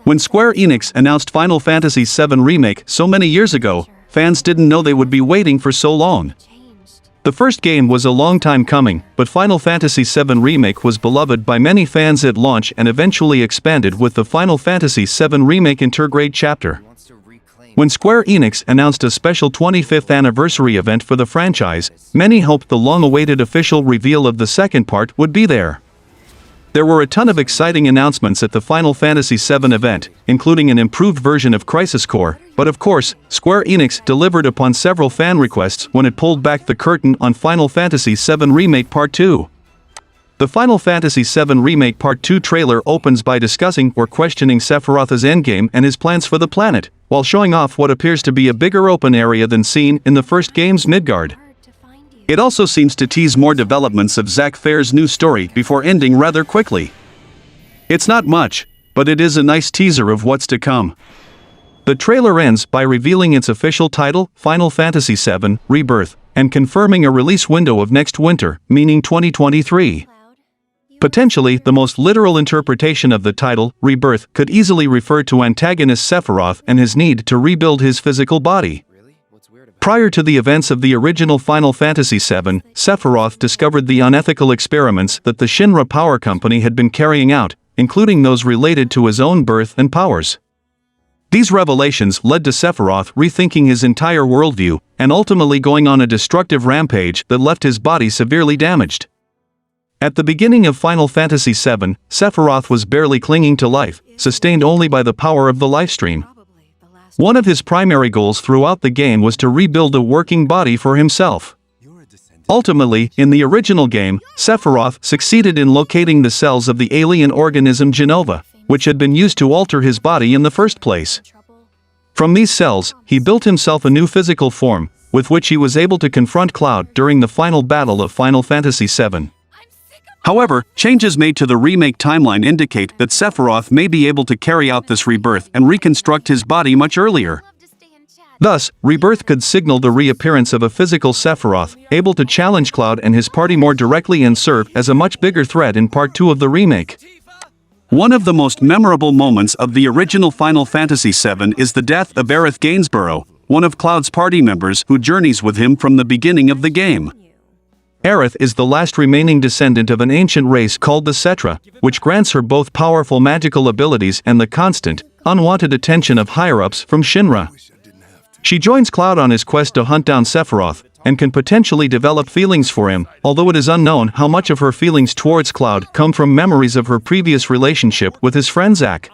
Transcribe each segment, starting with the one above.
When Square Enix announced Final Fantasy VII Remake so many years ago, fans didn't know they would be waiting for so long. The first game was a long time coming, but Final Fantasy VII Remake was beloved by many fans at launch and eventually expanded with the Final Fantasy VII Remake Intergrade chapter. When Square Enix announced a special 25th anniversary event for the franchise, many hoped the long-awaited official reveal of the second part would be there. There were a ton of exciting announcements at the Final Fantasy VII event, including an improved version of Crisis Core, but of course, Square Enix delivered upon several fan requests when it pulled back the curtain on Final Fantasy VII Remake Part 2. The Final Fantasy VII Remake Part 2 trailer opens by discussing or questioning Sephiroth's endgame and his plans for the planet, while showing off what appears to be a bigger open area than seen in the first game's Midgard. It also seems to tease more developments of Zack Fair's new story before ending rather quickly. It's not much, but it is a nice teaser of what's to come. The trailer ends by revealing its official title, Final Fantasy VII Rebirth, and confirming a release window of next winter, meaning 2023. Potentially, the most literal interpretation of the title, Rebirth, could easily refer to antagonist Sephiroth and his need to rebuild his physical body. Prior to the events of the original Final Fantasy VII, Sephiroth discovered the unethical experiments that the Shinra Power Company had been carrying out, including those related to his own birth and powers. These revelations led to Sephiroth rethinking his entire worldview, and ultimately going on a destructive rampage that left his body severely damaged. At the beginning of Final Fantasy VII, Sephiroth was barely clinging to life, sustained only by the power of the lifestream. One of his primary goals throughout the game was to rebuild a working body for himself. Ultimately, in the original game, Sephiroth succeeded in locating the cells of the alien organism Genova, which had been used to alter his body in the first place. From these cells, he built himself a new physical form, with which he was able to confront Cloud during the final battle of Final Fantasy VII. However, changes made to the remake timeline indicate that Sephiroth may be able to carry out this rebirth and reconstruct his body much earlier. Thus, Rebirth could signal the reappearance of a physical Sephiroth, able to challenge Cloud and his party more directly and serve as a much bigger threat in Part 2 of the remake. One of the most memorable moments of the original Final Fantasy VII is the death of Aerith Gainsborough, one of Cloud's party members who journeys with him from the beginning of the game. Aerith is the last remaining descendant of an ancient race called the Cetra, which grants her both powerful magical abilities and the constant, unwanted attention of higher-ups from Shinra. She joins Cloud on his quest to hunt down Sephiroth, and can potentially develop feelings for him, although it is unknown how much of her feelings towards Cloud come from memories of her previous relationship with his friend Zack.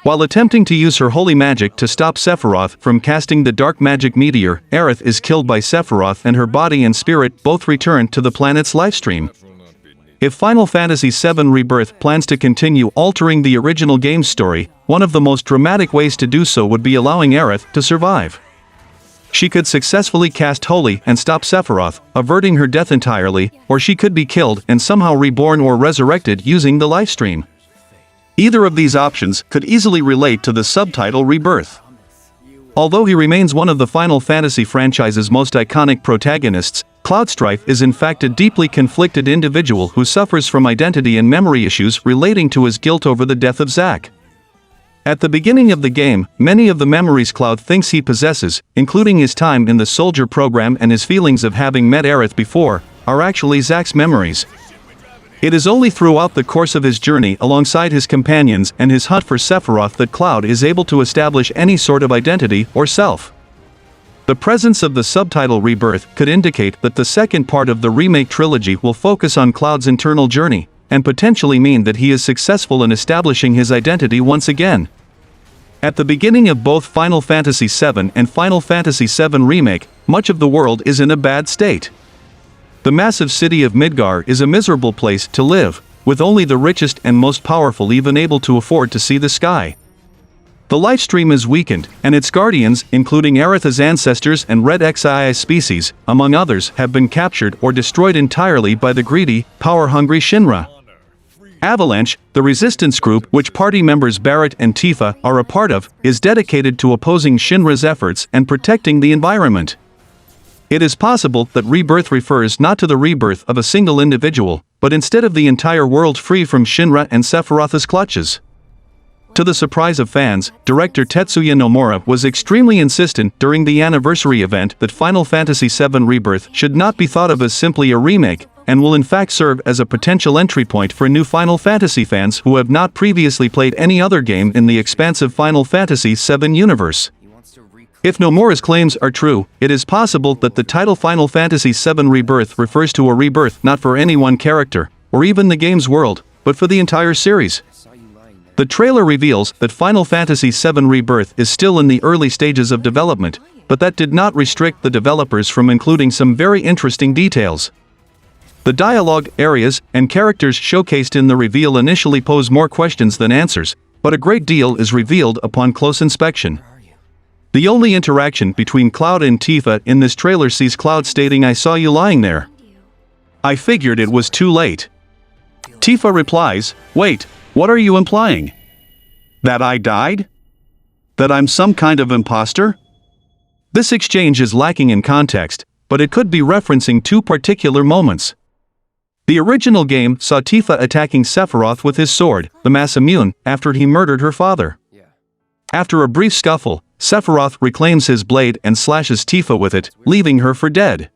While attempting to use her holy magic to stop Sephiroth from casting the dark magic meteor, Aerith is killed by Sephiroth and her body and spirit both return to the planet's lifestream. If Final Fantasy VII Rebirth plans to continue altering the original game's story, one of the most dramatic ways to do so would be allowing Aerith to survive. She could successfully cast Holy and stop Sephiroth, averting her death entirely, or she could be killed and somehow reborn or resurrected using the lifestream. Either of these options could easily relate to the subtitle Rebirth. Although he remains one of the Final Fantasy franchise's most iconic protagonists, Cloud Strife is in fact a deeply conflicted individual who suffers from identity and memory issues relating to his guilt over the death of Zack. At the beginning of the game, many of the memories Cloud thinks he possesses, including his time in the soldier program and his feelings of having met Aerith before, are actually Zack's memories. It is only throughout the course of his journey alongside his companions and his hunt for Sephiroth that Cloud is able to establish any sort of identity or self. The presence of the subtitle Rebirth could indicate that the second part of the remake trilogy will focus on Cloud's internal journey, and potentially mean that he is successful in establishing his identity once again. At the beginning of both Final Fantasy VII and Final Fantasy VII Remake, much of the world is in a bad state. The massive city of Midgar is a miserable place to live, with only the richest and most powerful even able to afford to see the sky. The lifestream is weakened, and its guardians, including Aerith's ancestors and Red XII species, among others, have been captured or destroyed entirely by the greedy, power-hungry Shinra. Avalanche, the resistance group which party members Barrett and Tifa are a part of, is dedicated to opposing Shinra's efforts and protecting the environment. It is possible that Rebirth refers not to the rebirth of a single individual, but instead of the entire world free from Shinra and Sephiroth's clutches. To the surprise of fans, director Tetsuya Nomura was extremely insistent during the anniversary event that Final Fantasy VII Rebirth should not be thought of as simply a remake, and will in fact serve as a potential entry point for new Final Fantasy fans who have not previously played any other game in the expansive Final Fantasy VII universe. If Nomura's claims are true, it is possible that the title Final Fantasy VII Rebirth refers to a rebirth not for any one character, or even the game's world, but for the entire series. The trailer reveals that Final Fantasy VII Rebirth is still in the early stages of development, but that did not restrict the developers from including some very interesting details. The dialogue, areas, and characters showcased in the reveal initially pose more questions than answers, but a great deal is revealed upon close inspection. The only interaction between Cloud and Tifa in this trailer sees Cloud stating, "I saw you lying there. I figured it was too late." Tifa replies, "Wait, what are you implying? That I died? That I'm some kind of imposter?" This exchange is lacking in context, but it could be referencing two particular moments. The original game saw Tifa attacking Sephiroth with his sword, the Masamune, after he murdered her father. After a brief scuffle, Sephiroth reclaims his blade and slashes Tifa with it, leaving her for dead.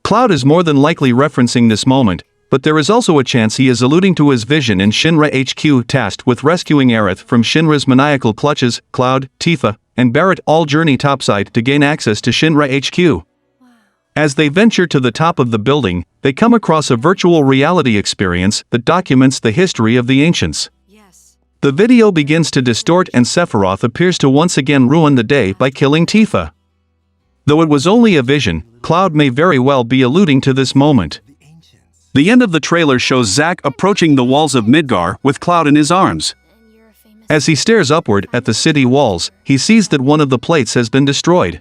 Cloud is more than likely referencing this moment, but there is also a chance he is alluding to his vision in Shinra HQ tasked with rescuing Aerith from Shinra's maniacal clutches. Cloud, Tifa, and Barret all journey topside to gain access to Shinra HQ. As they venture to the top of the building, they come across a virtual reality experience that documents the history of the ancients. The video begins to distort and Sephiroth appears to once again ruin the day by killing Tifa. Though it was only a vision, Cloud may very well be alluding to this moment. The end of the trailer shows Zack approaching the walls of Midgar with Cloud in his arms. As he stares upward at the city walls, he sees that one of the plates has been destroyed.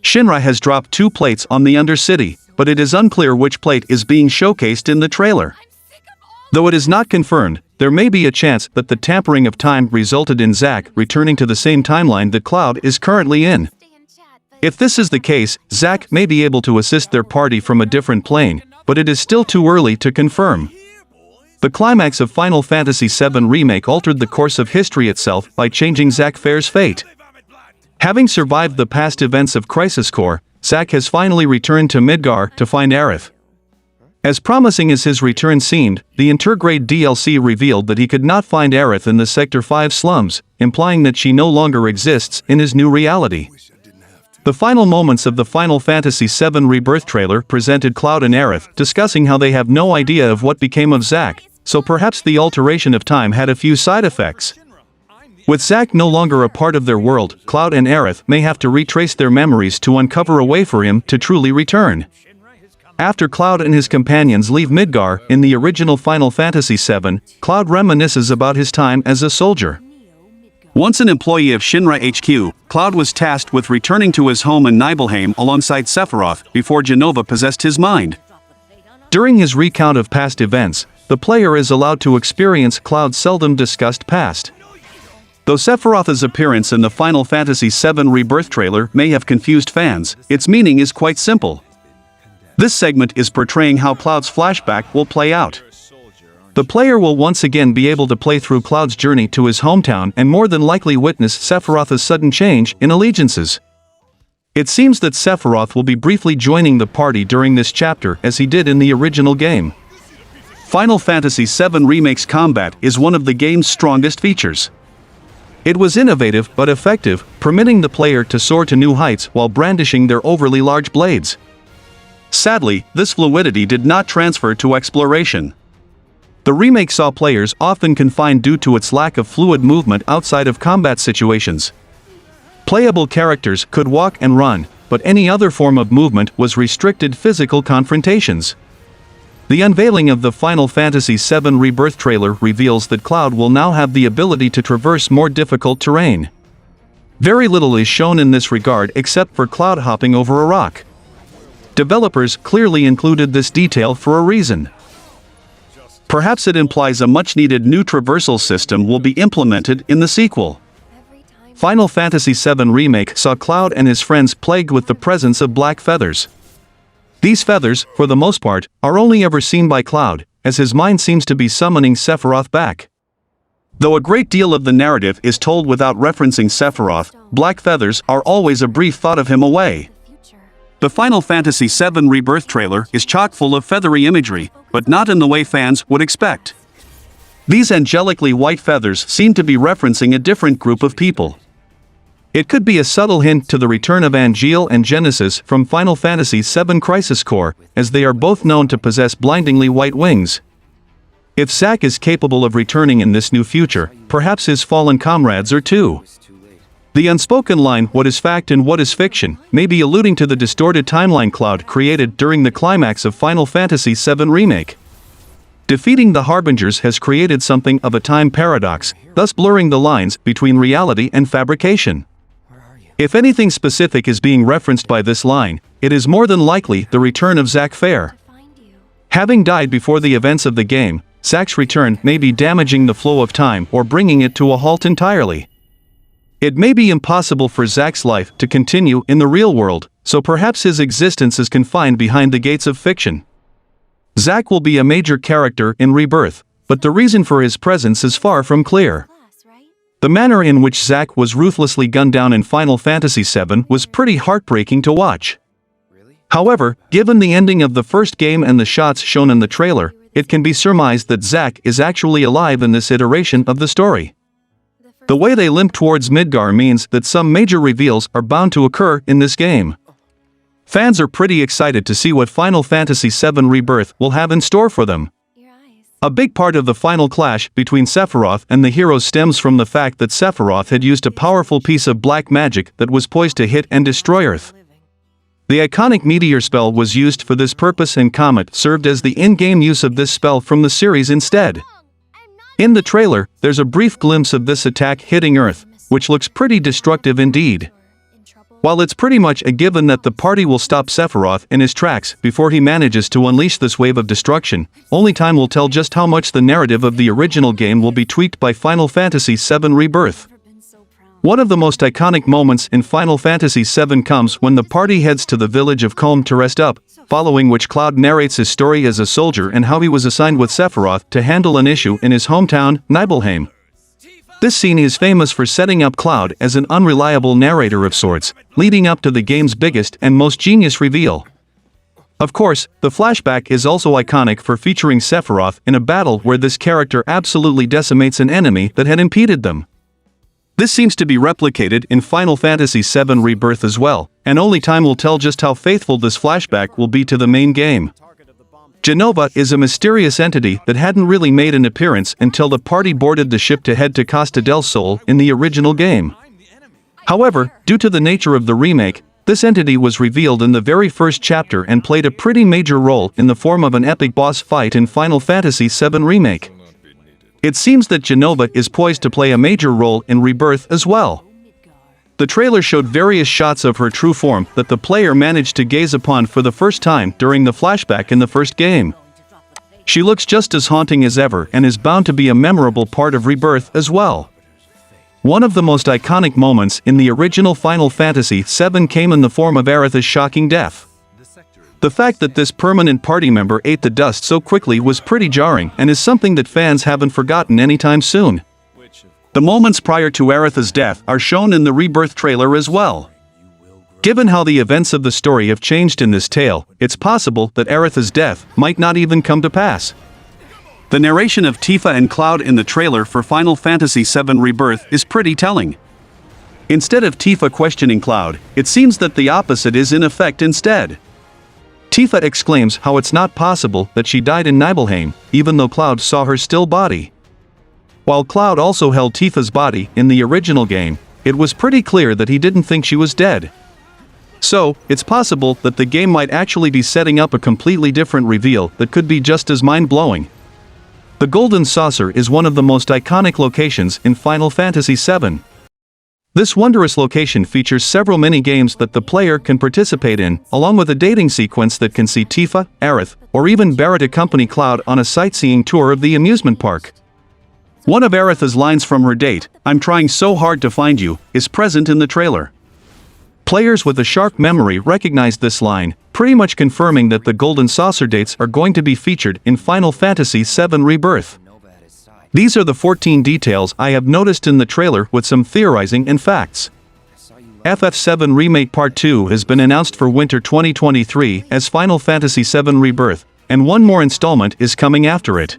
Shinra has dropped 2 plates on the Undercity, but it is unclear which plate is being showcased in the trailer. Though it is not confirmed, there may be a chance that the tampering of time resulted in Zack returning to the same timeline that Cloud is currently in. If this is the case, Zack may be able to assist their party from a different plane, but it is still too early to confirm. The climax of Final Fantasy VII Remake altered the course of history itself by changing Zack Fair's fate. Having survived the past events of Crisis Core, Zack has finally returned to Midgar to find Aerith. As promising as his return seemed, the Intergrade DLC revealed that he could not find Aerith in the Sector 5 slums, implying that she no longer exists in his new reality. The final moments of the Final Fantasy VII Rebirth trailer presented Cloud and Aerith discussing how they have no idea of what became of Zack, so perhaps the alteration of time had a few side effects. With Zack no longer a part of their world, Cloud and Aerith may have to retrace their memories to uncover a way for him to truly return. After Cloud and his companions leave Midgar in the original Final Fantasy VII, Cloud reminisces about his time as a soldier. Once an employee of Shinra HQ, Cloud was tasked with returning to his home in Nibelheim alongside Sephiroth before Jenova possessed his mind. During his recount of past events, the player is allowed to experience Cloud's seldom discussed past. Though Sephiroth's appearance in the Final Fantasy VII Rebirth trailer may have confused fans, its meaning is quite simple. This segment is portraying how Cloud's flashback will play out. The player will once again be able to play through Cloud's journey to his hometown and more than likely witness Sephiroth's sudden change in allegiances. It seems that Sephiroth will be briefly joining the party during this chapter as he did in the original game. Final Fantasy VII Remake's combat is one of the game's strongest features. It was innovative but effective, permitting the player to soar to new heights while brandishing their overly large blades. Sadly, this fluidity did not transfer to exploration. The remake saw players often confined due to its lack of fluid movement outside of combat situations. Playable characters could walk and run, but any other form of movement was restricted physical confrontations. The unveiling of the Final Fantasy VII Rebirth trailer reveals that Cloud will now have the ability to traverse more difficult terrain. Very little is shown in this regard except for Cloud hopping over a rock. Developers clearly included this detail for a reason. Perhaps it implies a much-needed new traversal system will be implemented in the sequel. Final Fantasy VII Remake saw Cloud and his friends plagued with the presence of black feathers. These feathers, for the most part, are only ever seen by Cloud, as his mind seems to be summoning Sephiroth back. Though a great deal of the narrative is told without referencing Sephiroth, black feathers are always a brief thought of him away. The Final Fantasy VII Rebirth trailer is chock full of feathery imagery, but not in the way fans would expect. These angelically white feathers seem to be referencing a different group of people. It could be a subtle hint to the return of Angeal and Genesis from Final Fantasy VII Crisis Core, as they are both known to possess blindingly white wings. If Zack is capable of returning in this new future, perhaps his fallen comrades are too. The unspoken line "what is fact and what is fiction" may be alluding to the distorted timeline cloud created during the climax of Final Fantasy VII Remake. Defeating the Harbingers has created something of a time paradox, thus blurring the lines between reality and fabrication. If anything specific is being referenced by this line, it is more than likely the return of Zack Fair. Having died before the events of the game, Zack's return may be damaging the flow of time or bringing it to a halt entirely. It may be impossible for Zack's life to continue in the real world, so perhaps his existence is confined behind the gates of fiction. Zack will be a major character in Rebirth, but the reason for his presence is far from clear. The manner in which Zack was ruthlessly gunned down in Final Fantasy VII was pretty heartbreaking to watch. However, given the ending of the first game and the shots shown in the trailer, it can be surmised that Zack is actually alive in this iteration of the story. The way they limp towards Midgar means that some major reveals are bound to occur in this game. Fans are pretty excited to see what Final Fantasy VII Rebirth will have in store for them. A big part of the final clash between Sephiroth and the heroes stems from the fact that Sephiroth had used a powerful piece of black magic that was poised to hit and destroy Earth. The iconic meteor spell was used for this purpose, and Comet served as the in-game use of this spell from the series instead. In the trailer, there's a brief glimpse of this attack hitting Earth, which looks pretty destructive indeed. While it's pretty much a given that the party will stop Sephiroth in his tracks before he manages to unleash this wave of destruction, only time will tell just how much the narrative of the original game will be tweaked by Final Fantasy VII Rebirth. One of the most iconic moments in Final Fantasy VII comes when the party heads to the village of Culm to rest up, following which Cloud narrates his story as a soldier and how he was assigned with Sephiroth to handle an issue in his hometown, Nibelheim. This scene is famous for setting up Cloud as an unreliable narrator of sorts, leading up to the game's biggest and most genius reveal. Of course, the flashback is also iconic for featuring Sephiroth in a battle where this character absolutely decimates an enemy that had impeded them. This seems to be replicated in Final Fantasy VII Rebirth as well, and only time will tell just how faithful this flashback will be to the main game. Jenova is a mysterious entity that hadn't really made an appearance until the party boarded the ship to head to Costa del Sol in the original game. However, due to the nature of the remake, this entity was revealed in the very first chapter and played a pretty major role in the form of an epic boss fight in Final Fantasy VII Remake. It seems that Jenova is poised to play a major role in Rebirth as well. The trailer showed various shots of her true form that the player managed to gaze upon for the first time during the flashback in the first game. She looks just as haunting as ever and is bound to be a memorable part of Rebirth as well. One of the most iconic moments in the original Final Fantasy VII came in the form of Aerith's shocking death. The fact that this permanent party member ate the dust so quickly was pretty jarring and is something that fans haven't forgotten anytime soon. The moments prior to Aerith's death are shown in the Rebirth trailer as well. Given how the events of the story have changed in this tale, it's possible that Aerith's death might not even come to pass. The narration of Tifa and Cloud in the trailer for Final Fantasy VII Rebirth is pretty telling. Instead of Tifa questioning Cloud, it seems that the opposite is in effect instead. Tifa exclaims how it's not possible that she died in Nibelheim, even though Cloud saw her still body. While Cloud also held Tifa's body in the original game, it was pretty clear that he didn't think she was dead. So, it's possible that the game might actually be setting up a completely different reveal that could be just as mind-blowing. The Golden Saucer is one of the most iconic locations in Final Fantasy VII. This wondrous location features several mini-games that the player can participate in, along with a dating sequence that can see Tifa, Aerith, or even Barret accompany Cloud on a sightseeing tour of the amusement park. One of Aerith's lines from her date, "I'm trying so hard to find you," is present in the trailer. Players with a sharp memory recognize this line, pretty much confirming that the Golden Saucer dates are going to be featured in Final Fantasy VII Rebirth. These are the 14 details I have noticed in the trailer with some theorizing and facts. FF7 Remake Part 2 has been announced for winter 2023 as Final Fantasy VII Rebirth, and one more installment is coming after it.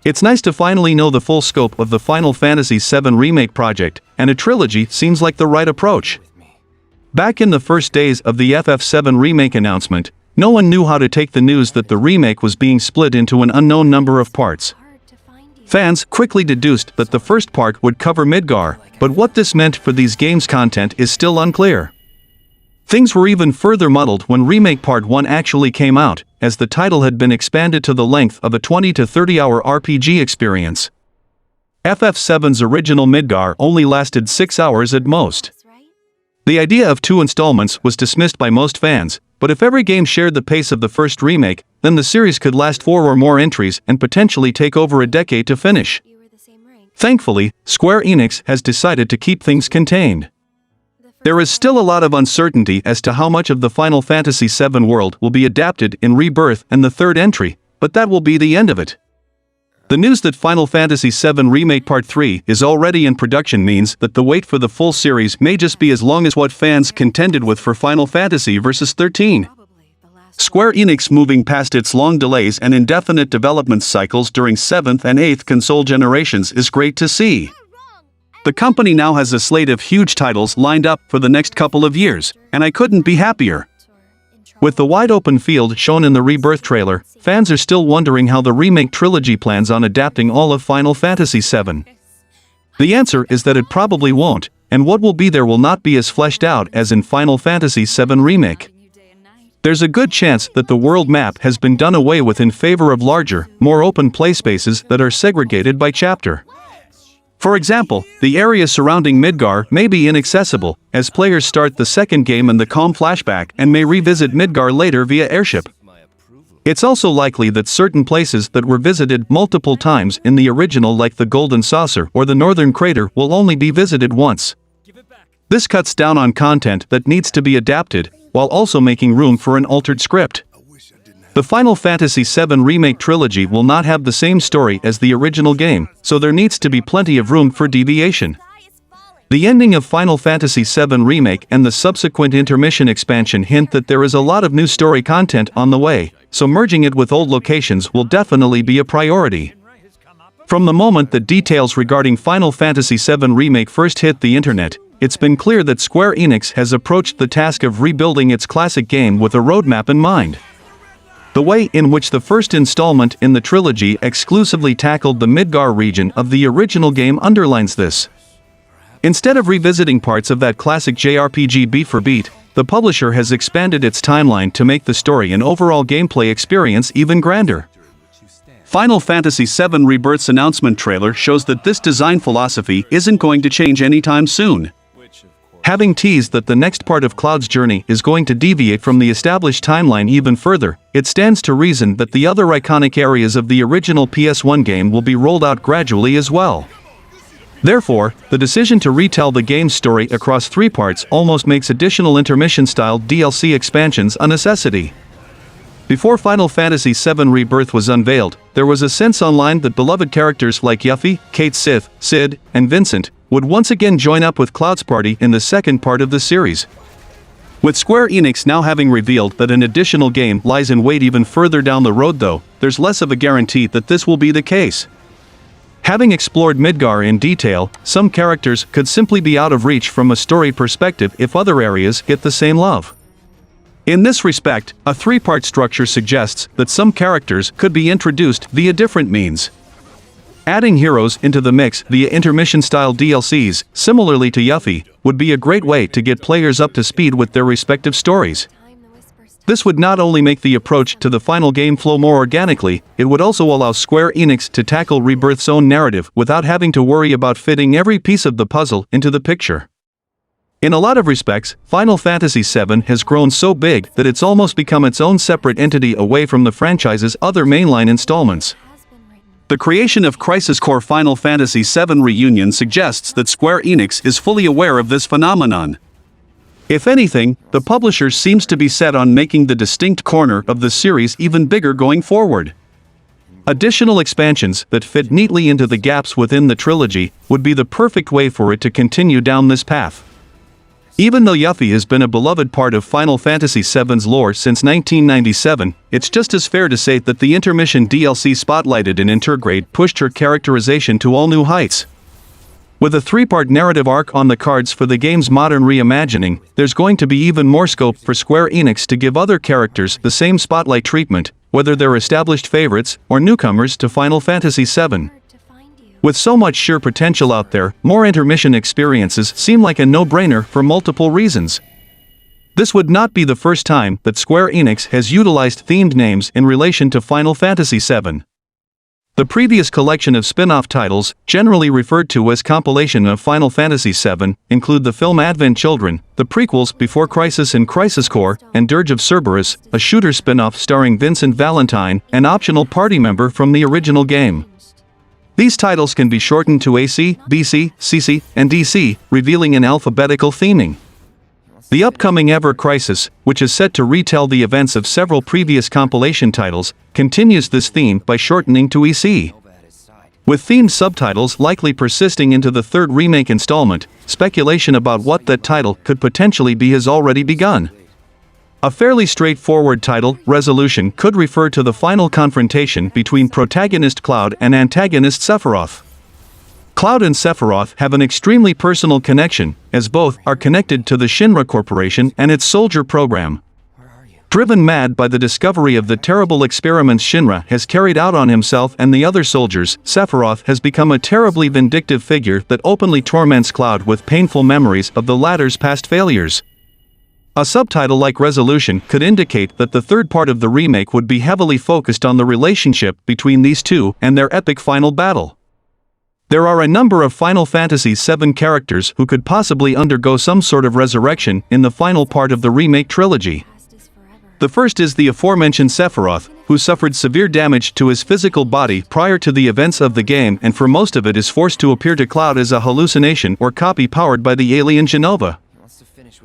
It's nice to finally know the full scope of the Final Fantasy VII Remake project, and a trilogy seems like the right approach. Back in the first days of the FF7 Remake announcement, no one knew how to take the news that the remake was being split into an unknown number of parts. Fans quickly deduced that the first part would cover Midgar, but what this meant for these games' content is still unclear. Things were even further muddled when Remake Part 1 actually came out, as the title had been expanded to the length of a 20 to 30-hour RPG experience. FF7's original Midgar only lasted 6 hours at most. The idea of 2 installments was dismissed by most fans, but if every game shared the pace of the first remake, then the series could last 4 or more entries and potentially take over a decade to finish. Thankfully, Square Enix has decided to keep things contained. There is still a lot of uncertainty as to how much of the Final Fantasy VII world will be adapted in Rebirth and the third entry, but that will be the end of it. The news that Final Fantasy VII Remake Part 3 is already in production means that the wait for the full series may just be as long as what fans contended with for Final Fantasy Versus 13. Square Enix moving past its long delays and indefinite development cycles during 7th and 8th console generations is great to see. The company now has a slate of huge titles lined up for the next couple of years, and I couldn't be happier. With the wide-open field shown in the Rebirth trailer, fans are still wondering how the remake trilogy plans on adapting all of Final Fantasy VII. The answer is that it probably won't, and what will be there will not be as fleshed out as in Final Fantasy VII Remake. There's a good chance that the world map has been done away with in favor of larger, more open playspaces that are segregated by chapter. For example, the area surrounding Midgar may be inaccessible, as players start the second game in the calm flashback and may revisit Midgar later via airship. It's also likely that certain places that were visited multiple times in the original, like the Golden Saucer or the Northern Crater, will only be visited once. This cuts down on content that needs to be adapted, while also making room for an altered script. The Final Fantasy VII Remake trilogy will not have the same story as the original game, so there needs to be plenty of room for deviation. The ending of Final Fantasy VII Remake and the subsequent intermission expansion hint that there is a lot of new story content on the way, so merging it with old locations will definitely be a priority. From the moment that details regarding Final Fantasy VII Remake first hit the internet, it's been clear that Square Enix has approached the task of rebuilding its classic game with a roadmap in mind. The way in which the first installment in the trilogy exclusively tackled the Midgar region of the original game underlines this. Instead of revisiting parts of that classic JRPG beat for beat, the publisher has expanded its timeline to make the story and overall gameplay experience even grander. Final Fantasy VII Rebirth's announcement trailer shows that this design philosophy isn't going to change anytime soon. Having teased that the next part of Cloud's journey is going to deviate from the established timeline even further, it stands to reason that the other iconic areas of the original PS1 game will be rolled out gradually as well. Therefore, the decision to retell the game's story across 3 parts almost makes additional intermission-style DLC expansions a necessity. Before Final Fantasy VII Rebirth was unveiled, there was a sense online that beloved characters like Yuffie, Cait Sith, Cid, and Vincent would once again join up with Cloud's party in the second part of the series. With Square Enix now having revealed that an additional game lies in wait even further down the road though, there's less of a guarantee that this will be the case. Having explored Midgar in detail, some characters could simply be out of reach from a story perspective if other areas get the same love. In this respect, a 3-part structure suggests that some characters could be introduced via different means. Adding heroes into the mix via intermission-style DLCs, similarly to Yuffie, would be a great way to get players up to speed with their respective stories. This would not only make the approach to the final game flow more organically, it would also allow Square Enix to tackle Rebirth's own narrative without having to worry about fitting every piece of the puzzle into the picture. In a lot of respects, Final Fantasy VII has grown so big that it's almost become its own separate entity away from the franchise's other mainline installments. The creation of Crisis Core Final Fantasy VII Reunion suggests that Square Enix is fully aware of this phenomenon. If anything, the publisher seems to be set on making the distinct corner of the series even bigger going forward. Additional expansions that fit neatly into the gaps within the trilogy would be the perfect way for it to continue down this path. Even though Yuffie has been a beloved part of Final Fantasy VII's lore since 1997, it's just as fair to say that the intermission DLC spotlighted in Intergrade pushed her characterization to all new heights. With a 3-part narrative arc on the cards for the game's modern reimagining, there's going to be even more scope for Square Enix to give other characters the same spotlight treatment, whether they're established favorites or newcomers to Final Fantasy VII. With so much sheer potential out there, more intermission experiences seem like a no-brainer for multiple reasons. This would not be the first time that Square Enix has utilized themed names in relation to Final Fantasy VII. The previous collection of spin-off titles, generally referred to as compilation of Final Fantasy VII, include the film Advent Children, the prequels Before Crisis and Crisis Core, and Dirge of Cerberus, a shooter spin-off starring Vincent Valentine, an optional party member from the original game. These titles can be shortened to AC, BC, CC, and DC, revealing an alphabetical theming. The upcoming Ever Crisis, which is set to retell the events of several previous compilation titles, continues this theme by shortening to EC. With themed subtitles likely persisting into the third remake installment, speculation about what that title could potentially be has already begun. A fairly straightforward title, Resolution, could refer to the final confrontation between protagonist Cloud and antagonist Sephiroth. Cloud and Sephiroth have an extremely personal connection, as both are connected to the Shinra Corporation and its soldier program. Driven mad by the discovery of the terrible experiments Shinra has carried out on himself and the other soldiers, Sephiroth has become a terribly vindictive figure that openly torments Cloud with painful memories of the latter's past failures. A subtitle like Resolution could indicate that the third part of the remake would be heavily focused on the relationship between these two and their epic final battle. There are a number of Final Fantasy VII characters who could possibly undergo some sort of resurrection in the final part of the remake trilogy. The first is the aforementioned Sephiroth, who suffered severe damage to his physical body prior to the events of the game and for most of it is forced to appear to Cloud as a hallucination or copy powered by the alien Genova.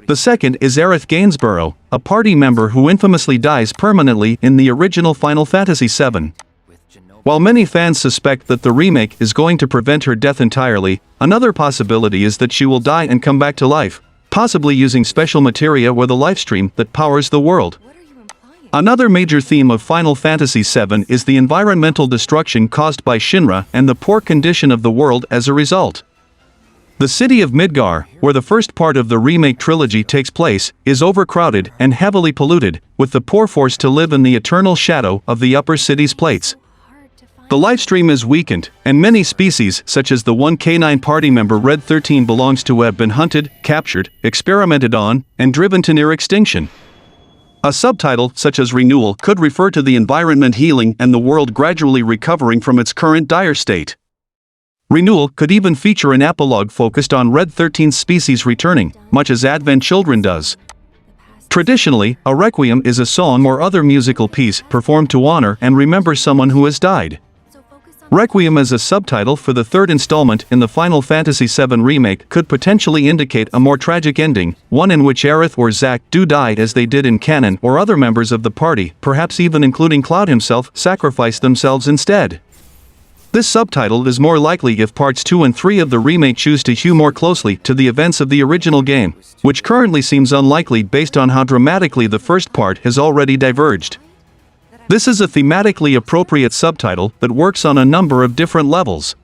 The second is Aerith Gainsborough, a party member who infamously dies permanently in the original Final Fantasy VII. While many fans suspect that the remake is going to prevent her death entirely, another possibility is that she will die and come back to life, possibly using special materia or the lifestream that powers the world. Another major theme of Final Fantasy VII is the environmental destruction caused by Shinra and the poor condition of the world as a result. The city of Midgar, where the first part of the remake trilogy takes place, is overcrowded and heavily polluted, with the poor forced to live in the eternal shadow of the upper city's plates. The lifestream is weakened, and many species such as the one K9 party member Red 13 belongs to have been hunted, captured, experimented on, and driven to near extinction. A subtitle such as Renewal could refer to the environment healing and the world gradually recovering from its current dire state. Renewal could even feature an epilogue focused on Red 13's species returning, much as Advent Children does. Traditionally, a requiem is a song or other musical piece performed to honor and remember someone who has died. Requiem as a subtitle for the third installment in the Final Fantasy VII Remake could potentially indicate a more tragic ending, one in which Aerith or Zack do die as they did in canon, or other members of the party, perhaps even including Cloud himself, sacrifice themselves instead. This subtitle is more likely if parts 2 and 3 of the remake choose to hew more closely to the events of the original game, which currently seems unlikely based on how dramatically the first part has already diverged. This is a thematically appropriate subtitle that works on a number of different levels.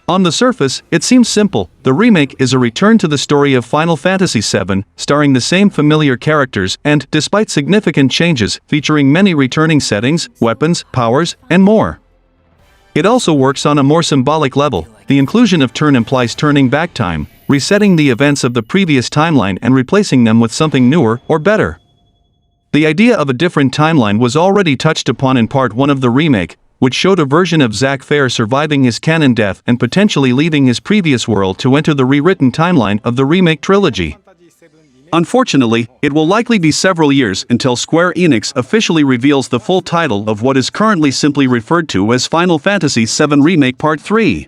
On the surface, it seems simple. The remake is a return to the story of Final Fantasy VII, starring the same familiar characters and, despite significant changes, featuring many returning settings, weapons, powers, and more. It also works on a more symbolic level. The inclusion of turn implies turning back time, resetting the events of the previous timeline and replacing them with something newer or better. The idea of a different timeline was already touched upon in Part 1 of the remake, which showed a version of Zack Fair surviving his canon death and potentially leaving his previous world to enter the rewritten timeline of the remake trilogy. Unfortunately, it will likely be several years until Square Enix officially reveals the full title of what is currently simply referred to as Final Fantasy VII Remake Part 3.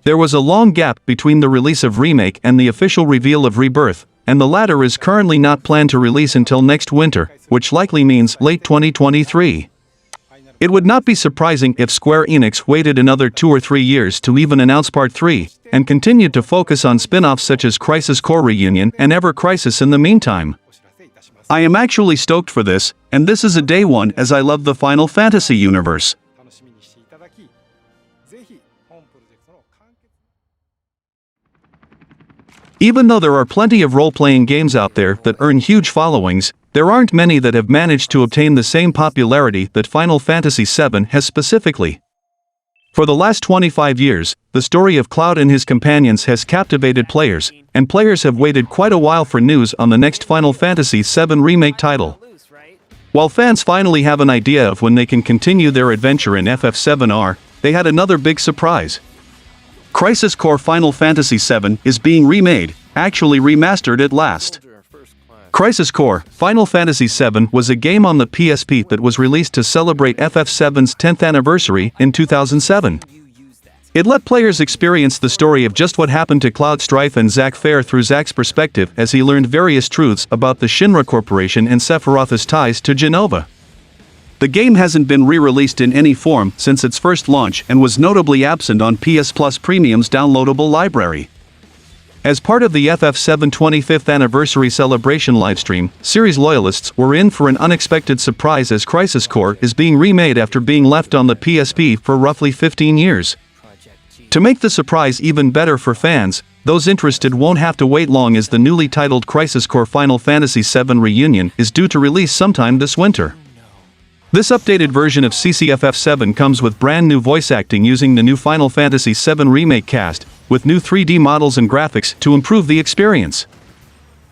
There was a long gap between the release of Remake and the official reveal of Rebirth, and the latter is currently not planned to release until next winter, which likely means late 2023. It would not be surprising if Square Enix waited another 2 or 3 years to even announce Part 3, and continued to focus on spin-offs such as Crisis Core Reunion and Ever Crisis in the meantime. I am actually stoked for this, and this is a day one as I love the Final Fantasy universe. Even though there are plenty of role-playing games out there that earn huge followings, there aren't many that have managed to obtain the same popularity that Final Fantasy VII has specifically. For the last 25 years, the story of Cloud and his companions has captivated players, and players have waited quite a while for news on the next Final Fantasy VII Remake title. While fans finally have an idea of when they can continue their adventure in FF7R, they had another big surprise. Crisis Core Final Fantasy VII is being remade, actually remastered at last. Crisis Core Final Fantasy VII was a game on the PSP that was released to celebrate FF7's 10th anniversary in 2007. It let players experience the story of just what happened to Cloud Strife and Zack Fair through Zack's perspective as he learned various truths about the Shinra Corporation and Sephiroth's ties to Jenova. The game hasn't been re-released in any form since its first launch and was notably absent on PS Plus Premium's downloadable library. As part of the FF7 25th anniversary celebration livestream, series loyalists were in for an unexpected surprise as Crisis Core is being remade after being left on the PSP for roughly 15 years. To make the surprise even better for fans, those interested won't have to wait long as the newly titled Crisis Core Final Fantasy VII Reunion is due to release sometime this winter. This updated version of CCFF7 comes with brand new voice acting using the new Final Fantasy VII Remake cast, with new 3D models and graphics to improve the experience.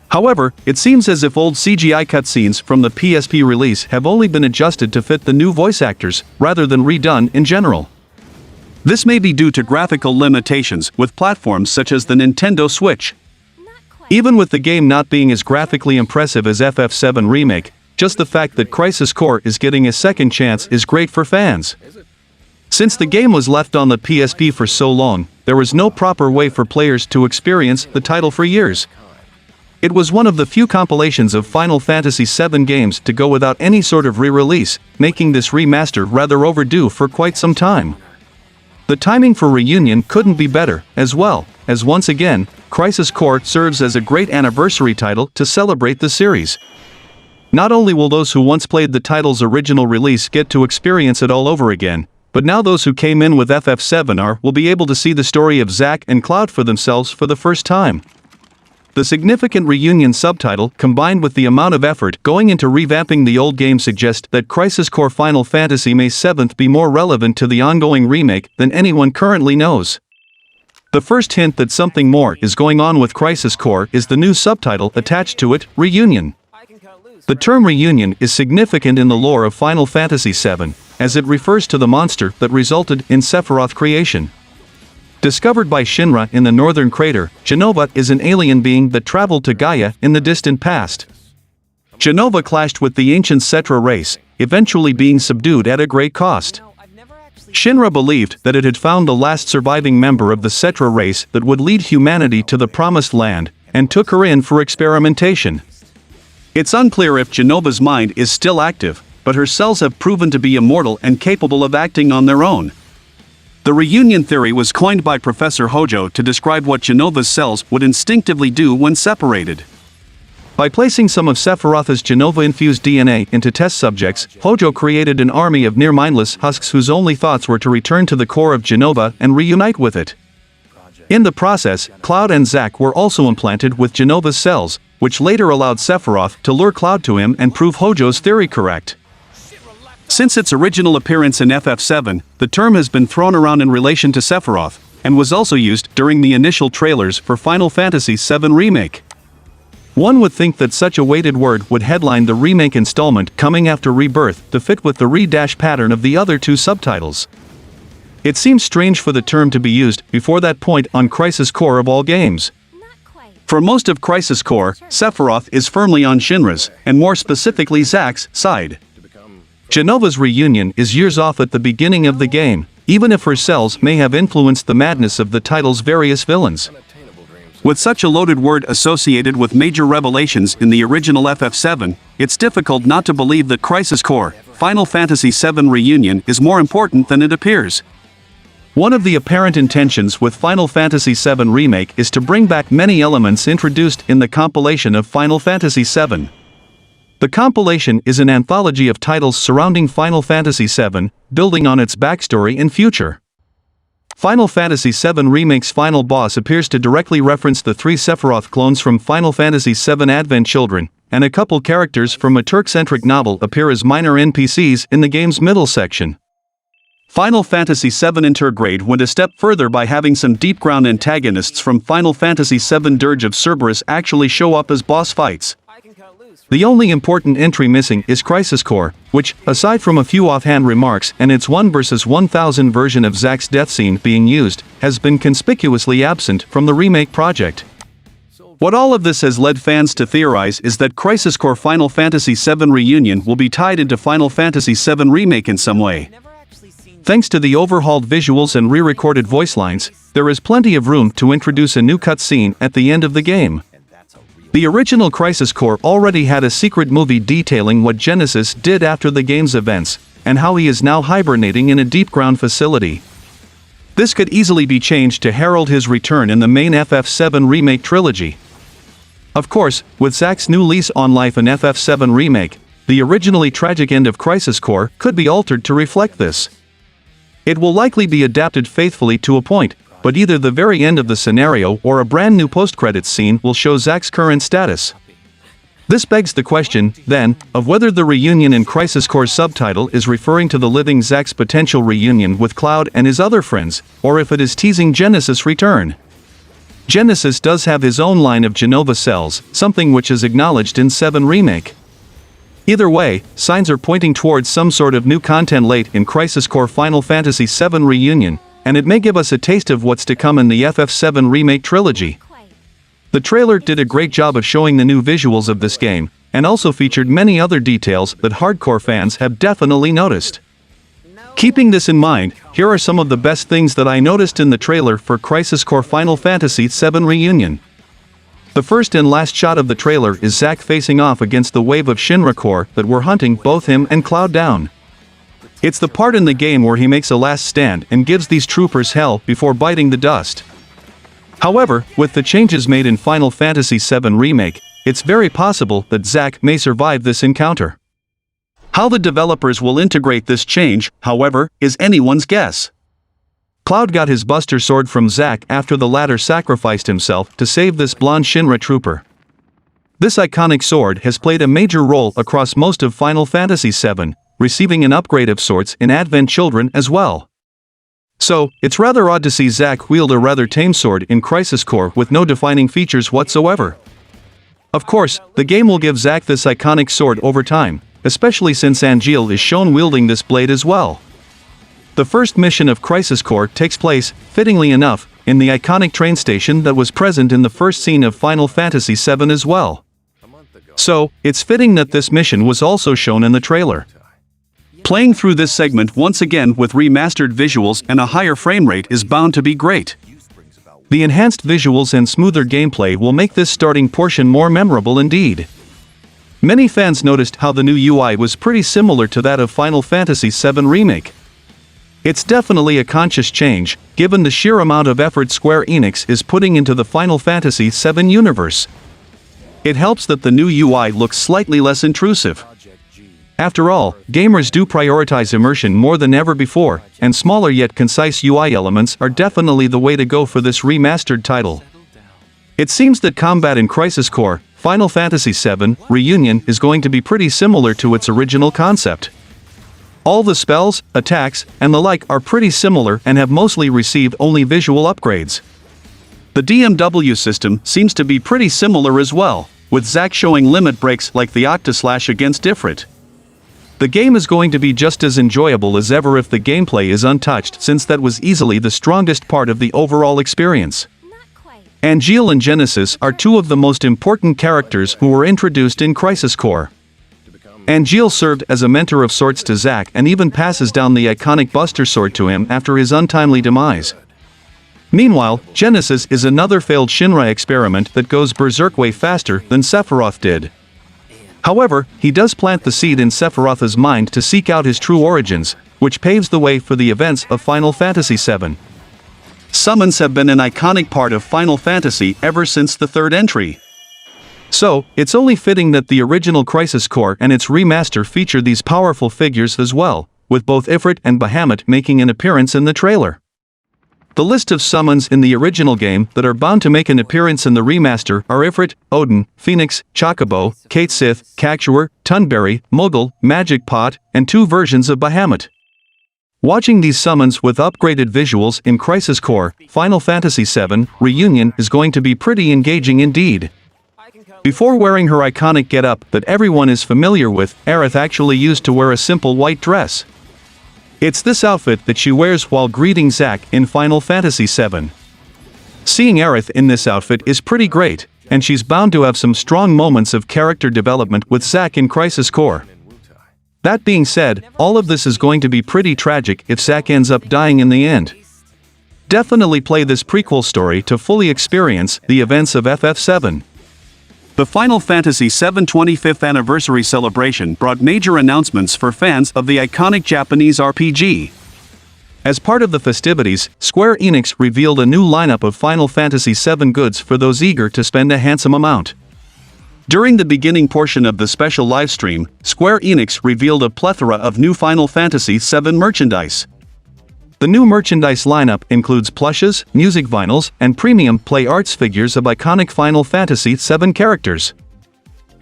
However, it seems as if old CGI cutscenes from the PSP release have only been adjusted to fit the new voice actors, rather than redone in general. This may be due to graphical limitations with platforms such as the Nintendo Switch. Even with the game not being as graphically impressive as FF7 Remake, just the fact that Crisis Core is getting a second chance is great for fans. Since the game was left on the PSP for so long, there was no proper way for players to experience the title for years. It was one of the few compilations of Final Fantasy VII games to go without any sort of re-release, making this remaster rather overdue for quite some time. The timing for Reunion couldn't be better, as well, as once again, Crisis Core serves as a great anniversary title to celebrate the series. Not only will those who once played the title's original release get to experience it all over again, but now those who came in with FF7R will be able to see the story of Zack and Cloud for themselves for the first time. The significant Reunion subtitle, combined with the amount of effort going into revamping the old game, suggest that Crisis Core Final Fantasy May 7th be more relevant to the ongoing remake than anyone currently knows. The first hint that something more is going on with Crisis Core is the new subtitle attached to it, Reunion. The term Reunion is significant in the lore of Final Fantasy VII, as it refers to the monster that resulted in Sephiroth creation. Discovered by Shinra in the northern crater, Jenova is an alien being that traveled to Gaia in the distant past. Jenova clashed with the ancient Cetra race, eventually being subdued at a great cost. Shinra believed that it had found the last surviving member of the Cetra race that would lead humanity to the Promised Land, and took her in for experimentation. It's unclear if Jenova's mind is still active, but her cells have proven to be immortal and capable of acting on their own. The reunion theory was coined by Professor Hojo to describe what Jenova's cells would instinctively do when separated. By placing some of Sephiroth's Jenova-infused DNA into test subjects, Hojo created an army of near-mindless husks whose only thoughts were to return to the core of Jenova and reunite with it. In the process, Cloud and Zack were also implanted with Jenova's cells, which later allowed Sephiroth to lure Cloud to him and prove Hojo's theory correct. Since its original appearance in FF7, the term has been thrown around in relation to Sephiroth, and was also used during the initial trailers for Final Fantasy VII Remake. One would think that such a weighted word would headline the remake installment coming after Rebirth to fit with the re-dash pattern of the other two subtitles. It seems strange for the term to be used before that point on Crisis Core of all games. For most of Crisis Core, Sephiroth is firmly on Shinra's, and more specifically Zack's, side. Jenova's reunion is years off at the beginning of the game, even if her cells may have influenced the madness of the title's various villains. With such a loaded word associated with major revelations in the original FF7, it's difficult not to believe that Crisis Core Final Fantasy VII Reunion is more important than it appears. One of the apparent intentions with Final Fantasy VII Remake is to bring back many elements introduced in the compilation of Final Fantasy VII. The compilation is an anthology of titles surrounding Final Fantasy VII, building on its backstory and future. Final Fantasy VII Remake's final boss appears to directly reference the 3 Sephiroth clones from Final Fantasy VII Advent Children, and a couple characters from a Turk-centric novel appear as minor NPCs in the game's middle section. Final Fantasy VII Intergrade went a step further by having some deep-ground antagonists from Final Fantasy VII Dirge of Cerberus actually show up as boss fights. The only important entry missing is Crisis Core, which, aside from a few offhand remarks and its 1 vs 1000 version of Zack's death scene being used, has been conspicuously absent from the remake project. What all of this has led fans to theorize is that Crisis Core Final Fantasy VII Reunion will be tied into Final Fantasy VII Remake in some way. Thanks to the overhauled visuals and re-recorded voice lines, there is plenty of room to introduce a new cutscene at the end of the game. The original Crisis Core already had a secret movie detailing what Genesis did after the game's events, and how he is now hibernating in a deep-ground facility. This could easily be changed to herald his return in the main FF7 Remake trilogy. Of course, with Zack's new lease on life in FF7 Remake, the originally tragic end of Crisis Core could be altered to reflect this. It will likely be adapted faithfully to a point, but either the very end of the scenario or a brand new post-credits scene will show Zack's current status. This begs the question, then, of whether the reunion in Crisis Core's subtitle is referring to the living Zack's potential reunion with Cloud and his other friends, or if it is teasing Genesis' return. Genesis does have his own line of Genova cells, something which is acknowledged in 7 Remake. Either way, signs are pointing towards some sort of new content late in Crisis Core Final Fantasy VII Reunion, and it may give us a taste of what's to come in the FF7 Remake trilogy. The trailer did a great job of showing the new visuals of this game, and also featured many other details that hardcore fans have definitely noticed. Keeping this in mind, here are some of the best things that I noticed in the trailer for Crisis Core Final Fantasy VII Reunion. The first and last shot of the trailer is Zack facing off against the wave of Shinra Corps that were hunting both him and Cloud down. It's the part in the game where he makes a last stand and gives these troopers hell before biting the dust. However, with the changes made in Final Fantasy VII Remake, it's very possible that Zack may survive this encounter. How the developers will integrate this change, however, is anyone's guess. Cloud got his Buster Sword from Zack after the latter sacrificed himself to save this blonde Shinra trooper. This iconic sword has played a major role across most of Final Fantasy VII, receiving an upgrade of sorts in Advent Children as well. So, it's rather odd to see Zack wield a rather tame sword in Crisis Core with no defining features whatsoever. Of course, the game will give Zack this iconic sword over time, especially since Angeal is shown wielding this blade as well. The first mission of Crisis Core takes place, fittingly enough, in the iconic train station that was present in the first scene of Final Fantasy VII as well. So, it's fitting that this mission was also shown in the trailer. Playing through this segment once again with remastered visuals and a higher frame rate is bound to be great. The enhanced visuals and smoother gameplay will make this starting portion more memorable indeed. Many fans noticed how the new UI was pretty similar to that of Final Fantasy VII Remake. It's definitely a conscious change, given the sheer amount of effort Square Enix is putting into the Final Fantasy VII universe. It helps that the new UI looks slightly less intrusive. After all, gamers do prioritize immersion more than ever before, and smaller yet concise UI elements are definitely the way to go for this remastered title. It seems that combat in Crisis Core Final Fantasy VII Reunion is going to be pretty similar to its original concept. All the spells, attacks, and the like are pretty similar and have mostly received only visual upgrades. The DMW system seems to be pretty similar as well, with Zack showing limit breaks like the Octaslash against Ifrit. The game is going to be just as enjoyable as ever if the gameplay is untouched, since that was easily the strongest part of the overall experience. Angeal and Genesis are two of the most important characters who were introduced in Crisis Core. Angeal served as a mentor of sorts to Zack and even passes down the iconic Buster Sword to him after his untimely demise. Meanwhile, Genesis is another failed Shinra experiment that goes berserk way faster than Sephiroth did. However, he does plant the seed in Sephiroth's mind to seek out his true origins, which paves the way for the events of Final Fantasy VII. Summons have been an iconic part of Final Fantasy ever since the third entry. So, it's only fitting that the original Crisis Core and its remaster feature these powerful figures as well, with both Ifrit and Bahamut making an appearance in the trailer. The list of summons in the original game that are bound to make an appearance in the remaster are Ifrit, Odin, Phoenix, Chocobo, Kate Sith, Cactuar, Tunberry, Moogle, Magic Pot, and 2 versions of Bahamut. Watching these summons with upgraded visuals in Crisis Core, Final Fantasy VII Reunion is going to be pretty engaging indeed. Before wearing her iconic getup that everyone is familiar with, Aerith actually used to wear a simple white dress. It's this outfit that she wears while greeting Zack in Final Fantasy VII. Seeing Aerith in this outfit is pretty great, and she's bound to have some strong moments of character development with Zack in Crisis Core. That being said, all of this is going to be pretty tragic if Zack ends up dying in the end. Definitely play this prequel story to fully experience the events of FF7. The Final Fantasy VII 25th anniversary celebration brought major announcements for fans of the iconic Japanese RPG. As part of the festivities, Square Enix revealed a new lineup of Final Fantasy VII goods for those eager to spend a handsome amount. During the beginning portion of the special livestream, Square Enix revealed a plethora of new Final Fantasy VII merchandise. The new merchandise lineup includes plushes, music vinyls, and premium Play Arts figures of iconic Final Fantasy VII characters.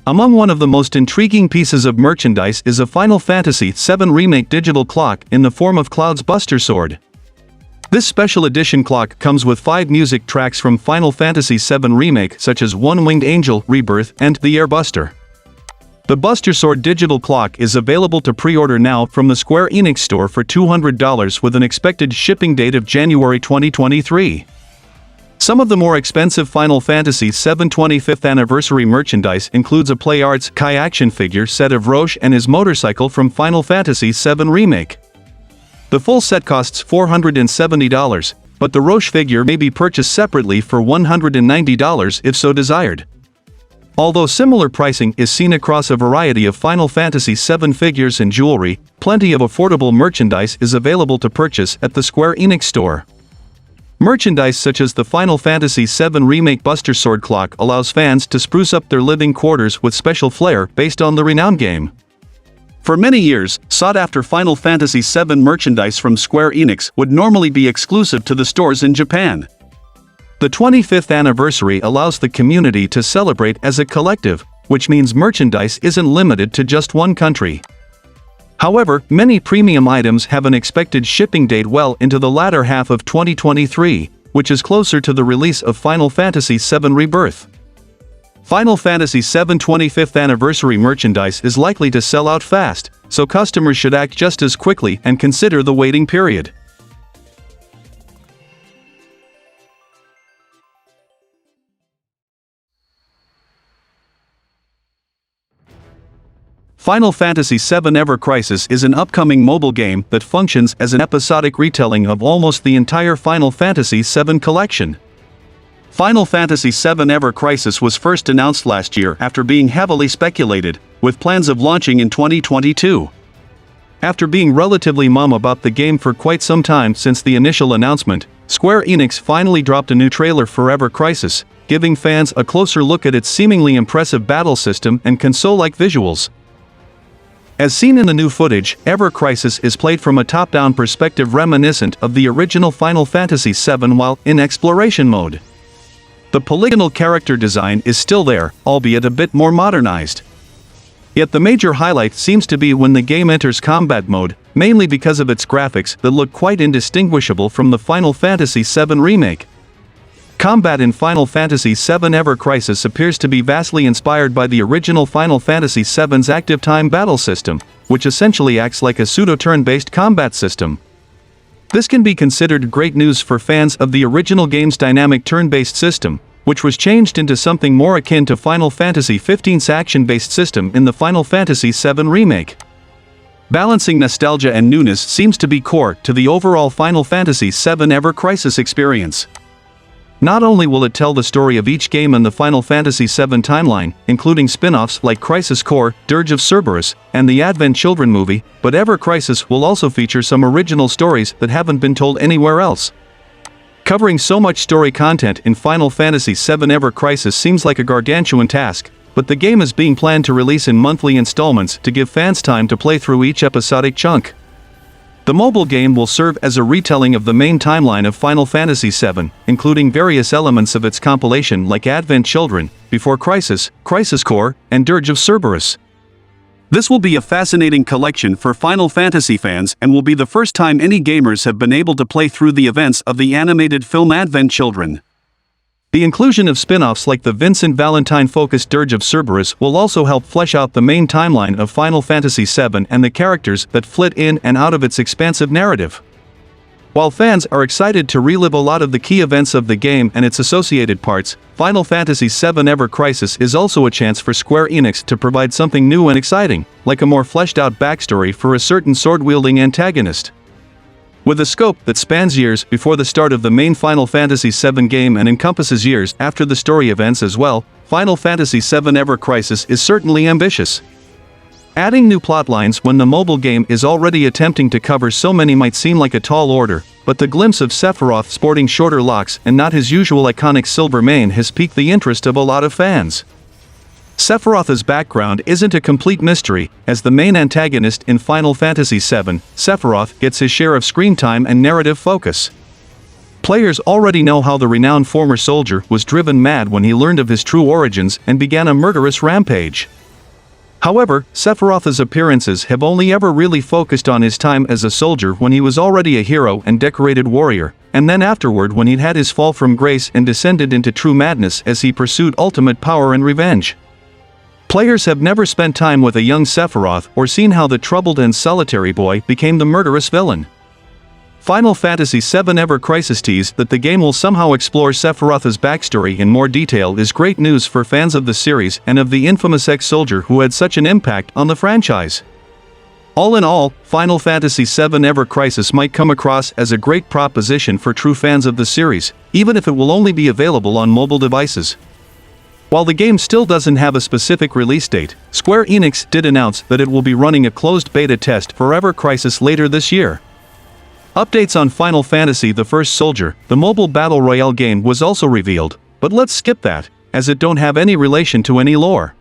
Among one of the most intriguing pieces of merchandise is a Final Fantasy VII Remake digital clock in the form of Cloud's Buster Sword. This special edition clock comes with 5 music tracks from Final Fantasy VII Remake such as One Winged Angel, Rebirth, and The Air Buster. The Buster Sword digital clock is available to pre-order now from the Square Enix store for $200 with an expected shipping date of January 2023. Some of the more expensive Final Fantasy VII 25th anniversary merchandise includes a Play Arts Kai action figure set of Roche and his motorcycle from Final Fantasy VII Remake. The full set costs $470, but the Roche figure may be purchased separately for $190 if so desired. Although similar pricing is seen across a variety of Final Fantasy VII figures and jewelry, plenty of affordable merchandise is available to purchase at the Square Enix store. Merchandise such as the Final Fantasy VII Remake Buster Sword clock allows fans to spruce up their living quarters with special flair based on the renowned game. For many years, sought-after Final Fantasy VII merchandise from Square Enix would normally be exclusive to the stores in Japan. The 25th anniversary allows the community to celebrate as a collective, which means merchandise isn't limited to just one country. However, many premium items have an expected shipping date well into the latter half of 2023, which is closer to the release of Final Fantasy VII Rebirth. Final Fantasy VII 25th anniversary merchandise is likely to sell out fast, so customers should act just as quickly and consider the waiting period. Final Fantasy VII Ever Crisis is an upcoming mobile game that functions as an episodic retelling of almost the entire Final Fantasy VII collection. Final Fantasy VII Ever Crisis was first announced last year after being heavily speculated, with plans of launching in 2022. After being relatively mum about the game for quite some time since the initial announcement, Square Enix finally dropped a new trailer for Ever Crisis, giving fans a closer look at its seemingly impressive battle system and console-like visuals. As seen in the new footage, Ever Crisis is played from a top-down perspective reminiscent of the original Final Fantasy VII while in exploration mode. The polygonal character design is still there, albeit a bit more modernized. Yet the major highlight seems to be when the game enters combat mode, mainly because of its graphics that look quite indistinguishable from the Final Fantasy VII Remake. Combat in Final Fantasy VII Ever Crisis appears to be vastly inspired by the original Final Fantasy VII's active time battle system, which essentially acts like a pseudo-turn-based combat system. This can be considered great news for fans of the original game's dynamic turn-based system, which was changed into something more akin to Final Fantasy XV's action-based system in the Final Fantasy VII Remake. Balancing nostalgia and newness seems to be core to the overall Final Fantasy VII Ever Crisis experience. Not only will it tell the story of each game in the Final Fantasy VII timeline, including spin-offs like Crisis Core, Dirge of Cerberus, and the Advent Children movie, but Ever Crisis will also feature some original stories that haven't been told anywhere else. Covering so much story content in Final Fantasy VII Ever Crisis seems like a gargantuan task, but the game is being planned to release in monthly installments to give fans time to play through each episodic chunk. The mobile game will serve as a retelling of the main timeline of Final Fantasy VII, including various elements of its compilation like Advent Children, Before Crisis, Crisis Core, and Dirge of Cerberus. This will be a fascinating collection for Final Fantasy fans and will be the first time any gamers have been able to play through the events of the animated film Advent Children. The inclusion of spin-offs like the Vincent Valentine-focused Dirge of Cerberus will also help flesh out the main timeline of Final Fantasy VII and the characters that flit in and out of its expansive narrative. While fans are excited to relive a lot of the key events of the game and its associated parts, Final Fantasy VII Ever Crisis is also a chance for Square Enix to provide something new and exciting, like a more fleshed-out backstory for a certain sword-wielding antagonist. With a scope that spans years before the start of the main Final Fantasy VII game and encompasses years after the story events as well, Final Fantasy VII Ever Crisis is certainly ambitious. Adding new plotlines when the mobile game is already attempting to cover so many might seem like a tall order, but the glimpse of Sephiroth sporting shorter locks and not his usual iconic silver mane has piqued the interest of a lot of fans. Sephiroth's background isn't a complete mystery, as the main antagonist in Final Fantasy VII, Sephiroth gets his share of screen time and narrative focus. Players already know how the renowned former soldier was driven mad when he learned of his true origins and began a murderous rampage. However, Sephiroth's appearances have only ever really focused on his time as a soldier when he was already a hero and decorated warrior, and then afterward when he'd had his fall from grace and descended into true madness as he pursued ultimate power and revenge. Players have never spent time with a young Sephiroth or seen how the troubled and solitary boy became the murderous villain. Final Fantasy VII Ever Crisis tease that the game will somehow explore Sephiroth's backstory in more detail is great news for fans of the series and of the infamous ex-soldier who had such an impact on the franchise. All in all, Final Fantasy VII Ever Crisis might come across as a great proposition for true fans of the series, even if it will only be available on mobile devices. While the game still doesn't have a specific release date, Square Enix did announce that it will be running a closed beta test for Ever Crisis later this year. Updates on Final Fantasy The First Soldier, the mobile battle royale game, was also revealed, but let's skip that, as it don't have any relation to any lore.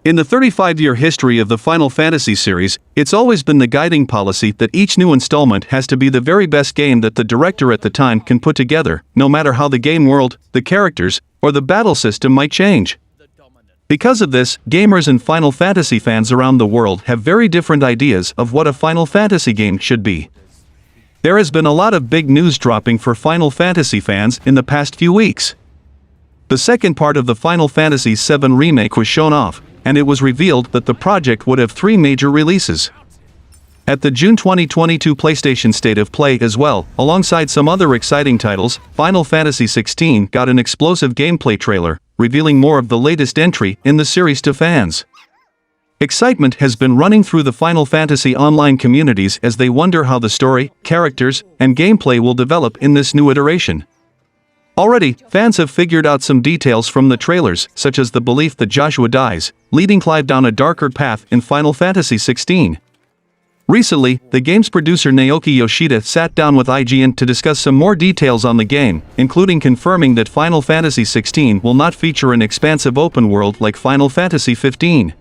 In the 35-year history of the Final Fantasy series, it's always been the guiding policy that each new installment has to be the very best game that the director at the time can put together, no matter how the game world, the characters, or the battle system might change. Because of this, gamers and Final Fantasy fans around the world have very different ideas of what a Final Fantasy game should be. There has been a lot of big news dropping for Final Fantasy fans in the past few weeks. The second part of the Final Fantasy VII Remake was shown off, and it was revealed that the project would have 3 major releases. At the June 2022 PlayStation State of Play as well, alongside some other exciting titles, Final Fantasy XVI got an explosive gameplay trailer, revealing more of the latest entry in the series to fans. Excitement has been running through the Final Fantasy online communities as they wonder how the story, characters, and gameplay will develop in this new iteration. Already, fans have figured out some details from the trailers, such as the belief that Joshua dies, leading Clive down a darker path in Final Fantasy XVI. Recently, the game's producer Naoki Yoshida sat down with IGN to discuss some more details on the game, including confirming that Final Fantasy XVI will not feature an expansive open world like Final Fantasy XV.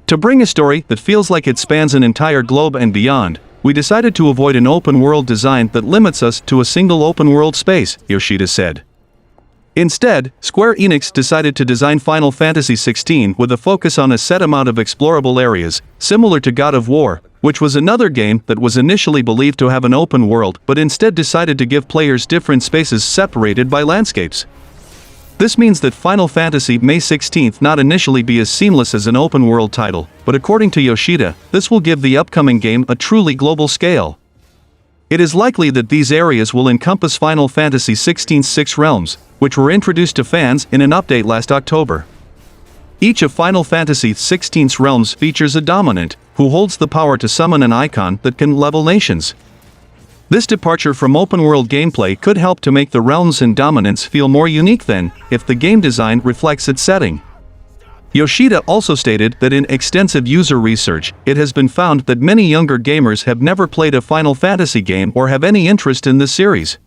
To bring a story that feels like it spans an entire globe and beyond, we decided to avoid an open-world design that limits us to a single open-world space, Yoshida said. Instead, Square Enix decided to design Final Fantasy XVI with a focus on a set amount of explorable areas, similar to God of War, which was another game that was initially believed to have an open world but instead decided to give players different spaces separated by landscapes. This means that Final Fantasy may 16th not initially be as seamless as an open-world title, but according to Yoshida, this will give the upcoming game a truly global scale. It is likely that these areas will encompass Final Fantasy XVI's 6 realms, which were introduced to fans in an update last October. Each of Final Fantasy XVI's realms features a dominant, who holds the power to summon an icon that can level nations. This departure from open-world gameplay could help to make the realms and dominants feel more unique than, if the game design reflects its setting. Yoshida also stated that in extensive user research, it has been found that many younger gamers have never played a Final Fantasy game or have any interest in the series.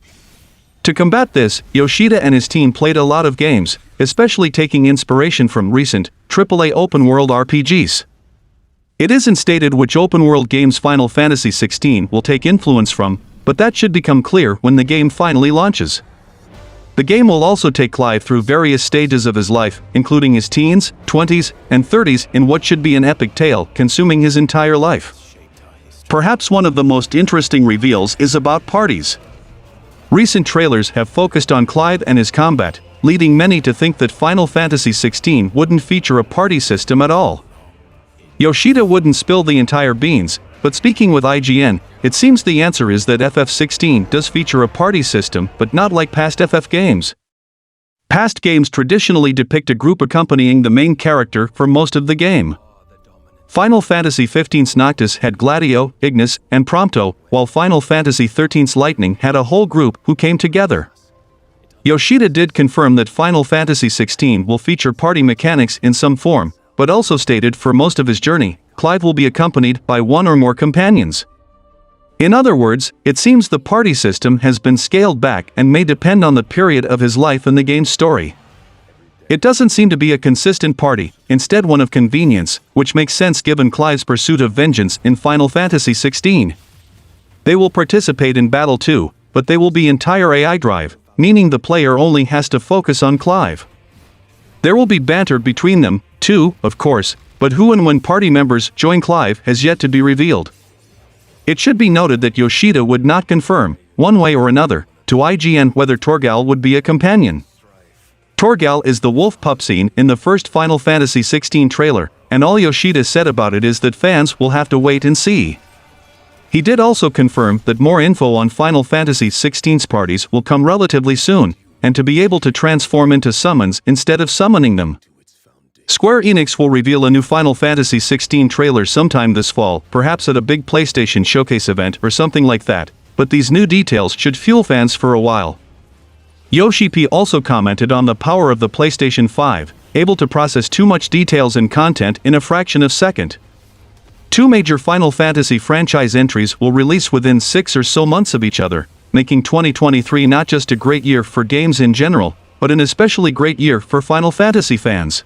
To combat this, Yoshida and his team played a lot of games, especially taking inspiration from recent, AAA open-world RPGs. It isn't stated which open-world games Final Fantasy XVI will take influence from, but that should become clear when the game finally launches. The game will also take Clive through various stages of his life, including his teens, 20s, and 30s in what should be an epic tale consuming his entire life. Perhaps one of the most interesting reveals is about parties. Recent trailers have focused on Clive and his combat, leading many to think that Final Fantasy XVI wouldn't feature a party system at all. Yoshida wouldn't spill the entire beans, but speaking with IGN, it seems the answer is that FF16 does feature a party system, but not like past FF games. Past games traditionally depict a group accompanying the main character for most of the game. Final Fantasy XV's Noctis had Gladio, Ignis, and Prompto, while Final Fantasy XIII's Lightning had a whole group who came together. Yoshida did confirm that Final Fantasy XVI will feature party mechanics in some form, but also stated for most of his journey, Clive will be accompanied by one or more companions. In other words, it seems the party system has been scaled back and may depend on the period of his life and the game's story. It doesn't seem to be a consistent party, instead one of convenience, which makes sense given Clive's pursuit of vengeance in Final Fantasy XVI. They will participate in battle too, but they will be entire AI drive, meaning the player only has to focus on Clive. There will be banter between them, too, of course, but who and when party members join Clive has yet to be revealed. It should be noted that Yoshida would not confirm, one way or another, to IGN whether Torgal would be a companion. Torgal is the wolf pup scene in the first Final Fantasy XVI trailer, and all Yoshida said about it is that fans will have to wait and see. He did also confirm that more info on Final Fantasy XVI's parties will come relatively soon, and to be able to transform into summons instead of summoning them. Square Enix will reveal a new Final Fantasy XVI trailer sometime this fall, perhaps at a big PlayStation Showcase event or something like that, but these new details should fuel fans for a while. Yoshi P also commented on the power of the PlayStation 5, able to process too much details and content in a fraction of a second. Two major Final Fantasy franchise entries will release within 6 or so months of each other, making 2023 not just a great year for games in general, but an especially great year for Final Fantasy fans.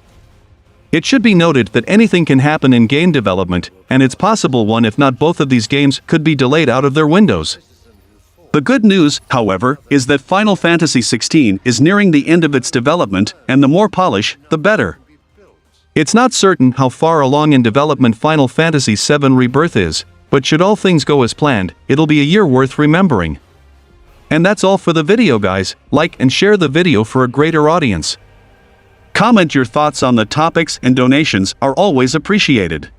It should be noted that anything can happen in game development, and it's possible one if not both of these games could be delayed out of their windows. The good news, however, is that Final Fantasy XVI is nearing the end of its development, and the more polish, the better. It's not certain how far along in development Final Fantasy VII Rebirth is, but should all things go as planned, it'll be a year worth remembering. And that's all for the video, guys. Like and share the video for a greater audience. Comment your thoughts on the topics, and donations are always appreciated.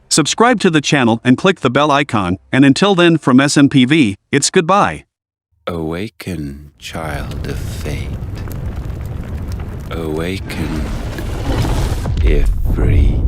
Subscribe to the channel and click the bell icon, and until then from SMPV, it's goodbye. Awaken, child of fate. Awaken, if free.